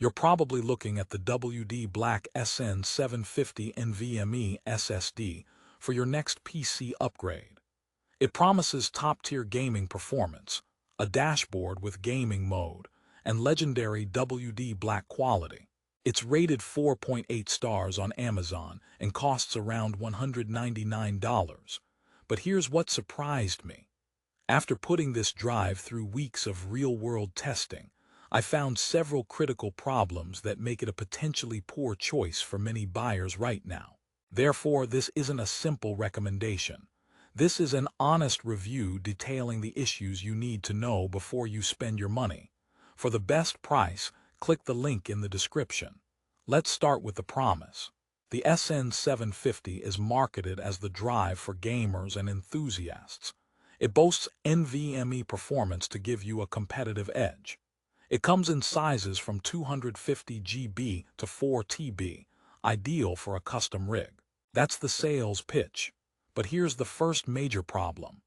You're probably looking at the WD Black SN750 NVMe SSD for your next PC upgrade. It promises top-tier gaming performance, a dashboard with gaming mode, and legendary WD Black quality. It's rated 4.8 stars on Amazon and costs around $199. But here's what surprised me. After putting this drive through weeks of real-world testing, I found several critical problems that make it a potentially poor choice for many buyers right now. Therefore, this isn't a simple recommendation. This is an honest review detailing the issues you need to know before you spend your money. For the best price, click the link in the description. Let's start with the promise. The SN750 is marketed as the drive for gamers and enthusiasts. It boasts NVMe performance to give you a competitive edge. It comes in sizes from 250 GB to 4 TB, ideal for a custom rig. That's the sales pitch. But here's the first major problem.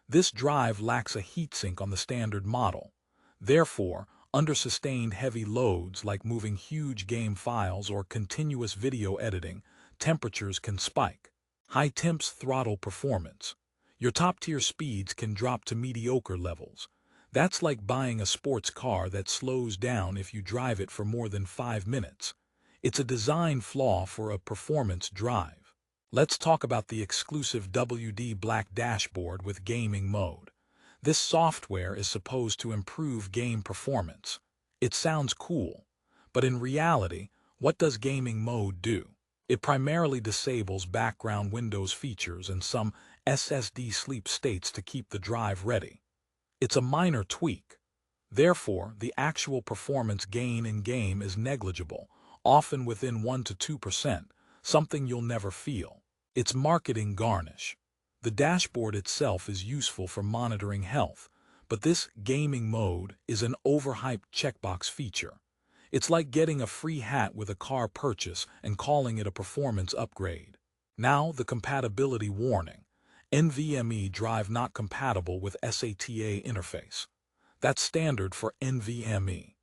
This drive lacks a heatsink on the standard model. Therefore, under sustained heavy loads like moving huge game files or continuous video editing, temperatures can spike. High temps throttle performance. Your top-tier speeds can drop to mediocre levels. That's like buying a sports car that slows down if you drive it for more than 5 minutes. It's a design flaw for a performance drive. Let's talk about the exclusive WD Black dashboard with gaming mode. This software is supposed to improve game performance. It sounds cool, but in reality, what does gaming mode do? It primarily disables background Windows features and some SSD sleep states to keep the drive ready. It's a minor tweak. Therefore, the actual performance gain in-game is negligible, often within 1 to 2%, something you'll never feel. It's marketing garnish. The dashboard itself is useful for monitoring health, but this gaming mode is an overhyped checkbox feature. It's like getting a free hat with a car purchase and calling it a performance upgrade. Now, the compatibility warning. NVMe drive not compatible with SATA interface. That's standard for NVMe.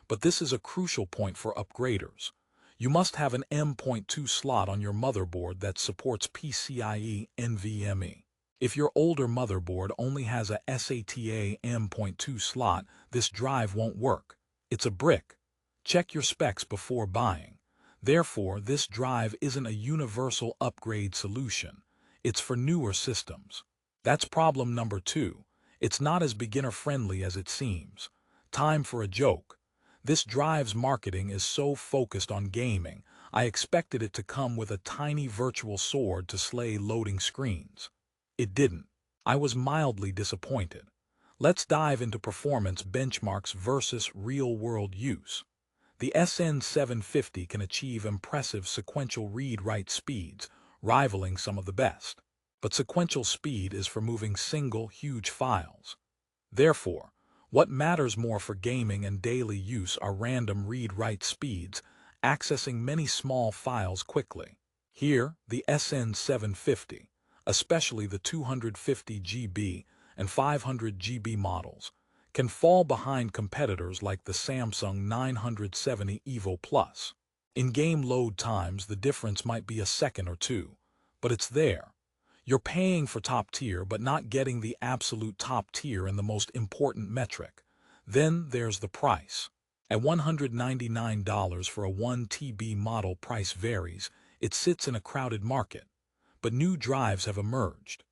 But this is a crucial point for upgraders. You must have an M.2 slot on your motherboard that supports PCIe NVMe. If your older motherboard only has a SATA M.2 slot, this drive won't work. It's a brick. Check your specs before buying. Therefore, this drive isn't a universal upgrade solution. It's for newer systems. That's problem number 2. It's not as beginner-friendly as it seems. Time for a joke. This drive's marketing is so focused on gaming, I expected it to come with a tiny virtual sword to slay loading screens. It didn't. I was mildly disappointed. Let's dive into performance benchmarks versus real-world use. The SN750 can achieve impressive sequential read-write speeds, rivaling some of the best. But sequential speed is for moving single, huge files. Therefore, what matters more for gaming and daily use are random read-write speeds, accessing many small files quickly. Here, the SN750, especially the 250 GB and 500 GB models, can fall behind competitors like the Samsung 970 EVO Plus. In game load times, the difference might be a second or two, but it's there. You're paying for top tier but not getting the absolute top tier in the most important metric. Then there's the price. At $199 for a 1 TB model, price varies. It sits in a crowded market. But new drives have emerged.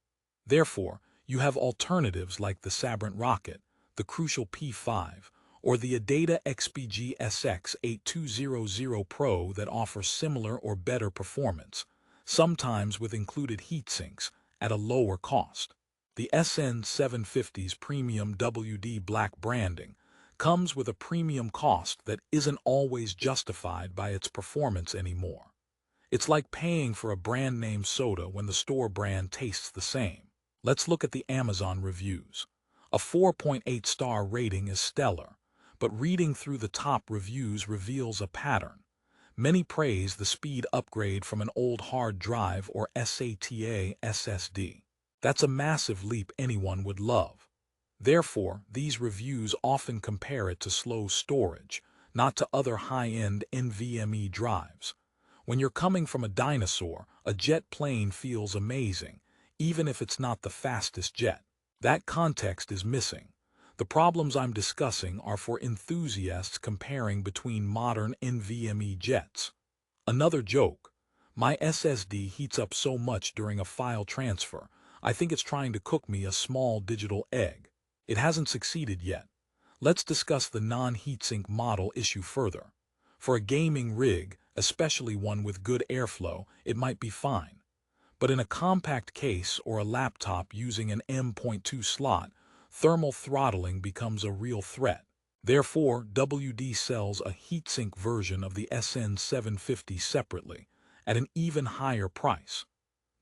Therefore, you have alternatives like the Sabrent Rocket, the Crucial P5, or the Adata XPG SX8200 Pro that offer similar or better performance, sometimes with included heatsinks at a lower cost. The SN750's premium WD Black branding comes with a premium cost that isn't always justified by its performance anymore. It's like paying for a brand-name soda when the store brand tastes the same. Let's look at the Amazon reviews. A 4.8-star rating is stellar, but reading through the top reviews reveals a pattern. Many praise the speed upgrade from an old hard drive or SATA SSD. That's a massive leap anyone would love. Therefore, these reviews often compare it to slow storage, not to other high-end NVMe drives. When you're coming from a dinosaur, a jet plane feels amazing, even if it's not the fastest jet. That context is missing. The problems I'm discussing are for enthusiasts comparing between modern NVMe jets. Another joke. My SSD heats up so much during a file transfer, I think it's trying to cook me a small digital egg. It hasn't succeeded yet. Let's discuss the non-heatsink model issue further. For a gaming rig, especially one with good airflow, it might be fine. But in a compact case or a laptop using an M.2 slot, thermal throttling becomes a real threat. Therefore, WD sells a heatsink version of the SN750 separately, at an even higher price.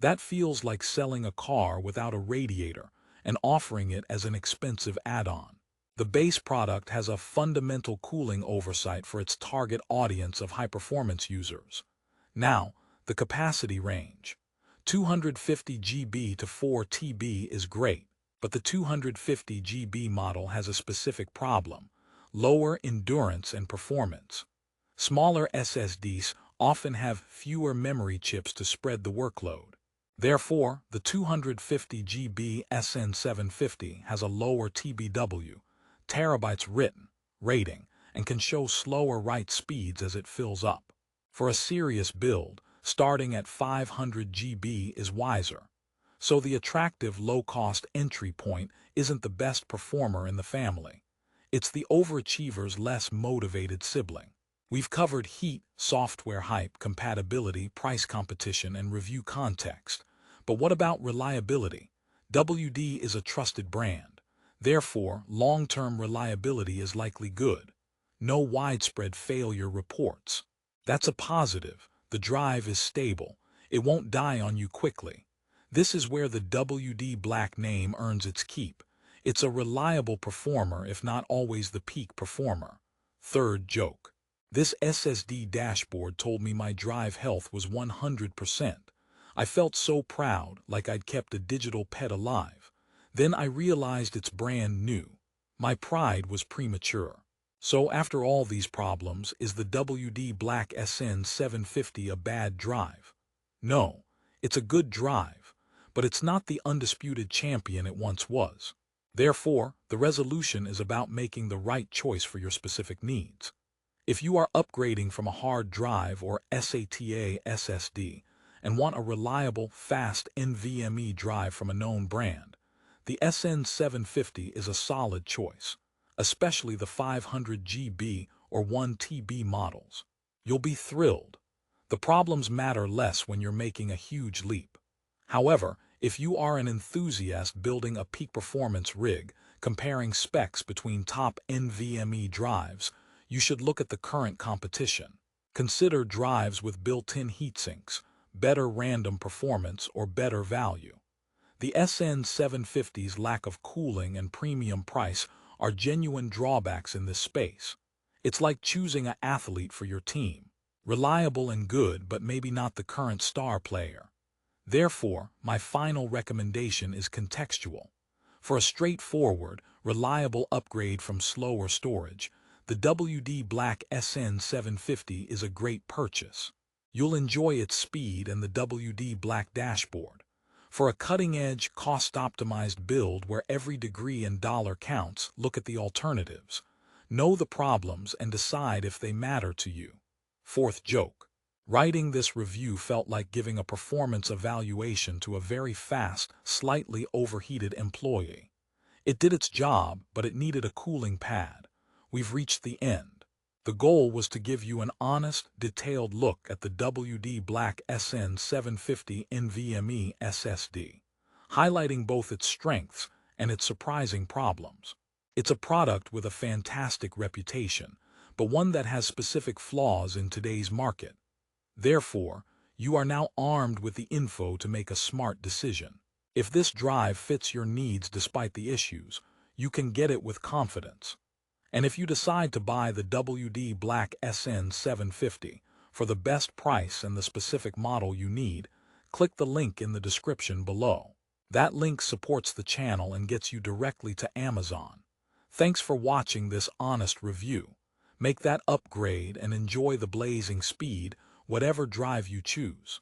That feels like selling a car without a radiator and offering it as an expensive add-on. The base product has a fundamental cooling oversight for its target audience of high-performance users. Now, the capacity range. 250 GB to 4 TB is great, but the 250 GB model has a specific problem: lower endurance and performance. Smaller SSDs often have fewer memory chips to spread the workload. Therefore, the 250 GB SN750 has a lower TBW, terabytes written, rating, and can show slower write speeds as it fills up. For a serious build, starting at 500 GB is wiser. So the attractive low-cost entry point isn't the best performer in the family. It's the overachiever's less motivated sibling. We've covered heat, software hype, compatibility, price competition, and review context. But what about reliability? WD is a trusted brand. Therefore, long-term reliability is likely good. No widespread failure reports. That's a positive. The drive is stable. It won't die on you quickly. This is where the WD Black name earns its keep. It's a reliable performer, if not always the peak performer. Third joke. This SSD dashboard told me my drive health was 100%. I felt so proud, like I'd kept a digital pet alive. Then I realized it's brand new. My pride was premature. So after all these problems, is the WD Black SN750 a bad drive? No, it's a good drive, but it's not the undisputed champion it once was. Therefore, the resolution is about making the right choice for your specific needs. If you are upgrading from a hard drive or SATA SSD and want a reliable, fast NVMe drive from a known brand, the SN750 is a solid choice, especially the 500 GB or 1 TB models. You'll be thrilled. The problems matter less when you're making a huge leap. However, if you are an enthusiast building a peak performance rig, comparing specs between top NVMe drives, you should look at the current competition. Consider drives with built-in heatsinks, better random performance, or better value. The SN750's lack of cooling and premium price are genuine drawbacks in this space. It's like choosing an athlete for your team. Reliable and good, but maybe not the current star player. Therefore, my final recommendation is contextual. For a straightforward, reliable upgrade from slower storage, the WD Black SN750 is a great purchase. You'll enjoy its speed and the WD Black dashboard. For a cutting-edge, cost-optimized build where every degree and dollar counts, look at the alternatives. Know the problems and decide if they matter to you. Fourth joke. Writing this review felt like giving a performance evaluation to a very fast, slightly overheated employee. It did its job, but it needed a cooling pad. We've reached the end. The goal was to give you an honest, detailed look at the WD Black SN750 NVMe SSD, highlighting both its strengths and its surprising problems. It's a product with a fantastic reputation, but one that has specific flaws in today's market. Therefore, you are now armed with the info to make a smart decision. If this drive fits your needs despite the issues, you can get it with confidence. And if you decide to buy the WD Black SN750 for the best price and the specific model you need, click the link in the description below. That link supports the channel and gets you directly to Amazon. Thanks for watching this honest review. Make that upgrade and enjoy the blazing speed, whatever drive you choose.